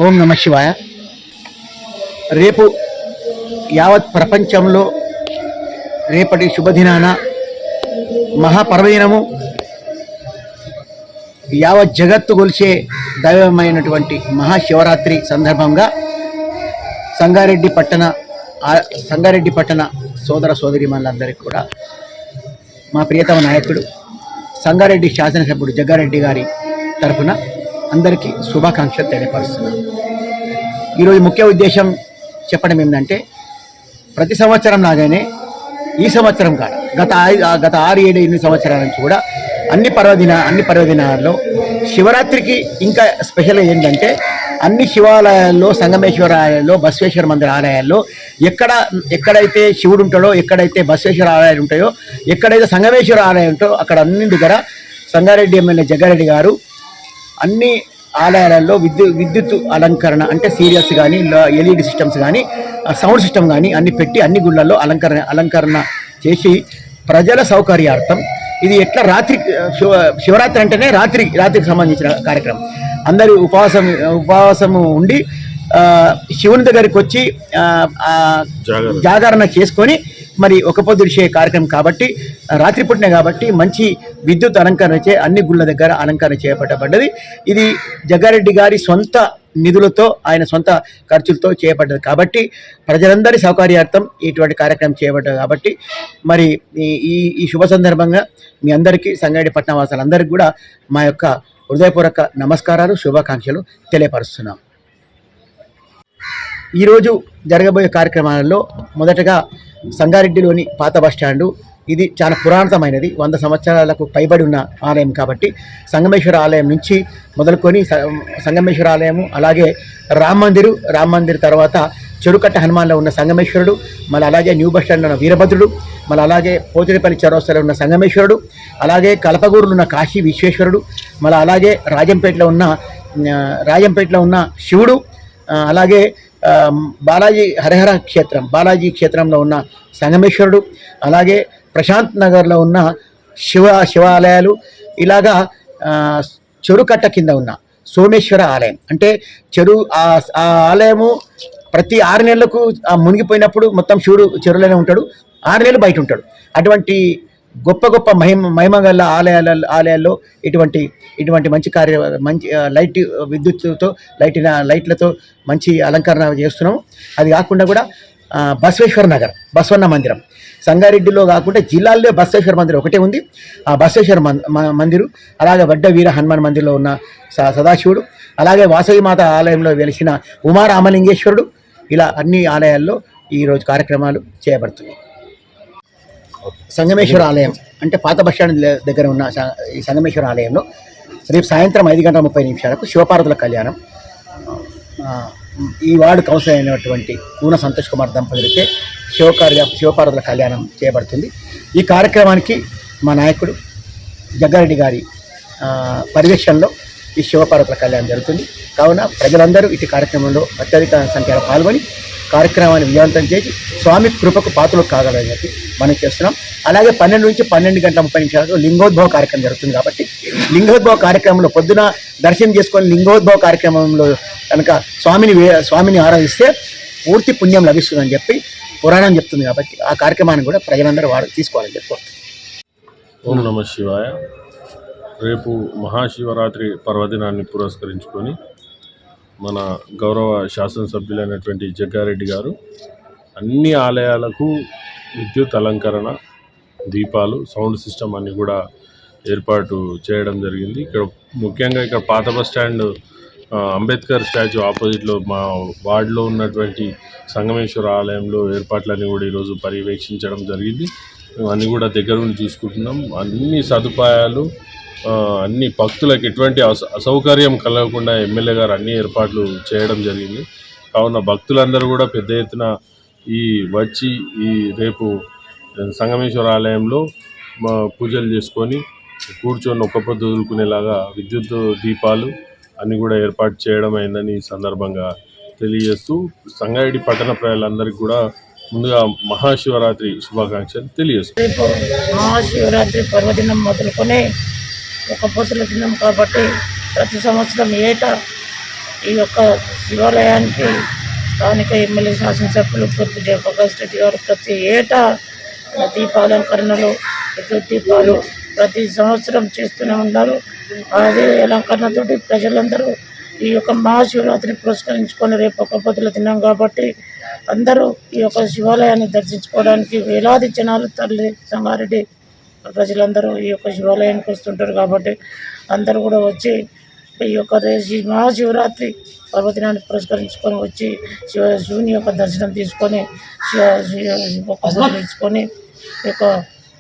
ఓం నమ శివాయ. రేపు యావత్ ప్రపంచంలో రేపటి శుభదినాన మహాపర్వదినము, యావత్ జగత్తు కొలిచే దైవమైనటువంటి మహాశివరాత్రి సందర్భంగా సంగారెడ్డి పట్టణ సోదర సోదరీమణులందరికీ కూడా మా ప్రియతమ నాయకుడు సంగారెడ్డి శాసనసభ్యుడు జగ్గారెడ్డి గారి తరఫున అందరికీ శుభాకాంక్షలు తెలియపరుస్తున్నాను. ఈరోజు ముఖ్య ఉద్దేశం చెప్పడం ఏంటంటే, ప్రతి సంవత్సరం లాగానే ఈ సంవత్సరం కాదు, గత 6-7 సంవత్సరాల నుంచి కూడా అన్ని పర్వదినాల్లో శివరాత్రికి ఇంకా స్పెషల్ ఏంటంటే, అన్ని శివాలయాల్లో, సంగమేశ్వర ఆలయాల్లో, బసవేశ్వర మందిర ఆలయాల్లో ఎక్కడైతే శివుడు ఉంటాడో, ఎక్కడైతే బసవేశ్వర ఆలయాలు ఉంటాయో, ఎక్కడైతే సంగమేశ్వర ఆలయం ఉంటాయో అక్కడ అన్ని దగ్గర సంగారెడ్డి ఎమ్మెల్యే జగ్గారెడ్డి గారు అన్ని ఆలయాలలో విద్యుత్ అలంకరణ అంటే సీరియల్స్ కానీ, ఎల్ఈడి సిస్టమ్స్ కానీ, సౌండ్ సిస్టమ్ కానీ అన్ని పెట్టి అన్ని గుళ్ళల్లో అలంకరణ చేసి ప్రజల సౌకర్యార్థం, ఇది ఎట్లా శివరాత్రి అంటేనే రాత్రికి సంబంధించిన కార్యక్రమం. అందరూ ఉపవాసము ఉండి శివుని దగ్గరికి వచ్చి జాగరణ చేసుకొని మరి ఒక పొద్దుడిచే కార్యక్రమం కాబట్టి, రాత్రిపూటనే కాబట్టి మంచి విద్యుత్ అలంకరణ అన్ని గుళ్ళ దగ్గర అలంకరణ చేపట్టబడ్డది. ఇది జగ్గారెడ్డి గారి సొంత నిధులతో, ఆయన సొంత ఖర్చులతో చేయబడ్డది కాబట్టి, ప్రజలందరి సౌకర్యార్థం ఇటువంటి కార్యక్రమం చేయబడ్డది కాబట్టి, మరి ఈ శుభ సందర్భంగా మీ అందరికీ, సంగారెడ్డి పట్టణ వాసులందరికీ కూడా మా యొక్క హృదయపూర్వక నమస్కారాలు, శుభాకాంక్షలు తెలియపరుస్తున్నాం. ఈరోజు జరగబోయే కార్యక్రమాలలో మొదటగా సంగారెడ్డిలోని పాత బస్టాండు, ఇది చాలా పురాతనమైనది, 100 సంవత్సరాలకు పైబడి ఉన్న ఆలయం కాబట్టి సంగమేశ్వర ఆలయం నుంచి మొదలుకొని సంగమేశ్వర ఆలయము, అలాగే రామ్ మందిర్ తర్వాత చెరుకట్ట హనుమాన్లో ఉన్న సంగమేశ్వరుడు, మళ్ళీ అలాగే న్యూ బస్టాండ్లో ఉన్న వీరభద్రుడు, మళ్ళీ అలాగే పోతిరిపల్లి చౌరస్తాలో ఉన్న సంగమేశ్వరుడు, అలాగే కలపగూరులో ఉన్న కాశీ విశ్వేశ్వరుడు, మళ్ళీ అలాగే రాజంపేటలో ఉన్న శివుడు, అలాగే బాలాజీ బాలాజీ క్షేత్రంలో ఉన్న సంగమేశ్వరుడు, అలాగే ప్రశాంత్ నగర్లో ఉన్న శివాలయాలు, ఇలాగా చెరుకట్ట కింద ఉన్న సోమేశ్వర ఆలయం, అంటే ఆ ఆలయము ప్రతి 6 నెలలకు మునిగిపోయినప్పుడు మొత్తం శివుడు చెరువులోనే ఉంటాడు, 6 నెలలు బయట ఉంటాడు. అటువంటి గొప్ప మహిమగల ఆలయాల్లో ఇటువంటి మంచి లైట్ విద్యుత్తుతో లైట్లతో మంచి అలంకరణ చేస్తున్నాము. అది కాకుండా కూడా బసవన్న మందిరం సంగారెడ్డిలో కాకుండా జిల్లాల్లో బసవేశ్వర మందిరం ఒకటే ఉంది. ఆ బసవేశ్వర మందిరు, అలాగే వడ్డ వీర హనుమాన్ మందిర్లో ఉన్న సదాశివుడు, అలాగే వాసవిమాత ఆలయంలో వెలిసిన ఉమారామలింగేశ్వరుడు, ఇలా అన్ని ఆలయాల్లో ఈరోజు కార్యక్రమాలు చేయబడుతున్నాయి. సంగమేశ్వర ఆలయం అంటే పాత బస్టాండ్ దగ్గర ఉన్న ఈ సంగమేశ్వర ఆలయంలో రేపు సాయంత్రం 5:30 శివపార్వతుల కళ్యాణం, ఈ వార్డు కౌన్సిలర్ అయినటువంటి కూన సంతోష్ కుమార్ దంపతులకే శివపార్వతుల కళ్యాణం చేయబడుతుంది. ఈ కార్యక్రమానికి మా నాయకుడు జగ్గారెడ్డి గారి పర్యవేక్షణలో ఈ శివపార్వతుల కళ్యాణం జరుగుతుంది. కావున ప్రజలందరూ ఇటు కార్యక్రమంలో అత్యధిక సంఖ్యలో పాల్గొని కార్యక్రమాన్ని విజయవంతం చేసి స్వామి కృపకు పాత్రలు కాగలని చెప్పి మనం చేస్తున్నాం. అలాగే 12 నుంచి 12:30 లింగోద్భవ కార్యక్రమం జరుగుతుంది కాబట్టి, లింగోద్భవ కార్యక్రమంలో పొద్దున దర్శనం చేసుకొని లింగోద్భవ కార్యక్రమంలో కనుక స్వామిని ఆరాధిస్తే పూర్తి పుణ్యం లభిస్తుందని చెప్పి పురాణం చెప్తుంది. కాబట్టి ఆ కార్యక్రమాన్ని కూడా ప్రజలందరూ తీసుకోవాలని చెప్పి. ఓం నమ శివాయ. రేపు మహాశివరాత్రి పర్వదినాన్ని పురస్కరించుకొని మన గౌరవ శాసనసభ్యులైనటువంటి జగ్గారెడ్డి గారు అన్ని ఆలయాలకు విద్యుత్ అలంకరణ, దీపాలు, సౌండ్ సిస్టమ్ అన్నీ కూడా ఏర్పాటు చేయడం జరిగింది. ముఖ్యంగా పాత బస్ స్టాండ్ అంబేద్కర్ స్టాచ్యూ ఆపోజిట్లో మా వార్డులో ఉన్నటువంటి సంగమేశ్వర ఆలయంలో ఏర్పాట్లన్నీ కూడా ఈరోజు పర్యవేక్షించడం జరిగింది. అన్నీ కూడా దగ్గర నుండి చూసుకుంటున్నాం. అన్ని సదుపాయాలు, అన్ని భక్తులకు ఎటువంటి అసౌకర్యం కలగకుండా ఎమ్మెల్యే గారు అన్ని ఏర్పాట్లు చేయడం జరిగింది. కావున భక్తులందరూ కూడా పెద్ద ఎత్తున వచ్చి రేపు సంగమేశ్వర ఆలయంలో పూజలు చేసుకొని కూర్చొని ఒక్క పొద్దు వదులుకునేలాగా విద్యుత్ దీపాలు అన్నీ కూడా ఏర్పాటు చేయడం అయిందని ఈ సందర్భంగా తెలియజేస్తూ సంగారెడ్డి పట్టణ ప్రజలందరికీ కూడా ముందుగా మహాశివరాత్రి శుభాకాంక్షలు తెలియజేస్తూ, మహాశివరాత్రి పర్వదినం మొదలుకొని ఒక పొద్దుల దినం కాబట్టి ప్రతి సంవత్సరం ఏటా ఈ యొక్క శివాలయానికి స్థానిక ఎమ్మెల్యే శాసనసభ్యులు పొద్దు జయప్రకాష్ రెడ్డి గారు ప్రతి ఏటా దీపాలంకరణలు విద్యుత్ దీపాలు ప్రతి సంవత్సరం చేస్తూనే ఉన్నారు. అదే అలంకరణతోటి ప్రజలందరూ ఈ యొక్క మహాశివరాత్రిని పురస్కరించుకొని రేపు ఒక పొద్దుల దినం కాబట్టి అందరూ ఈ యొక్క శివాలయాన్ని దర్శించుకోవడానికి వేలాది జనాలు తరలి సంగారెడ్డి ప్రజలందరూ ఈ యొక్క శివాలయానికి వస్తుంటారు కాబట్టి అందరూ కూడా వచ్చి ఈ యొక్క మహాశివరాత్రి పర్వదినాన్ని పురస్కరించుకొని వచ్చి శివుని యొక్క దర్శనం తీసుకొని తీసుకొని ఈ యొక్క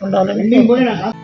ఉండాలని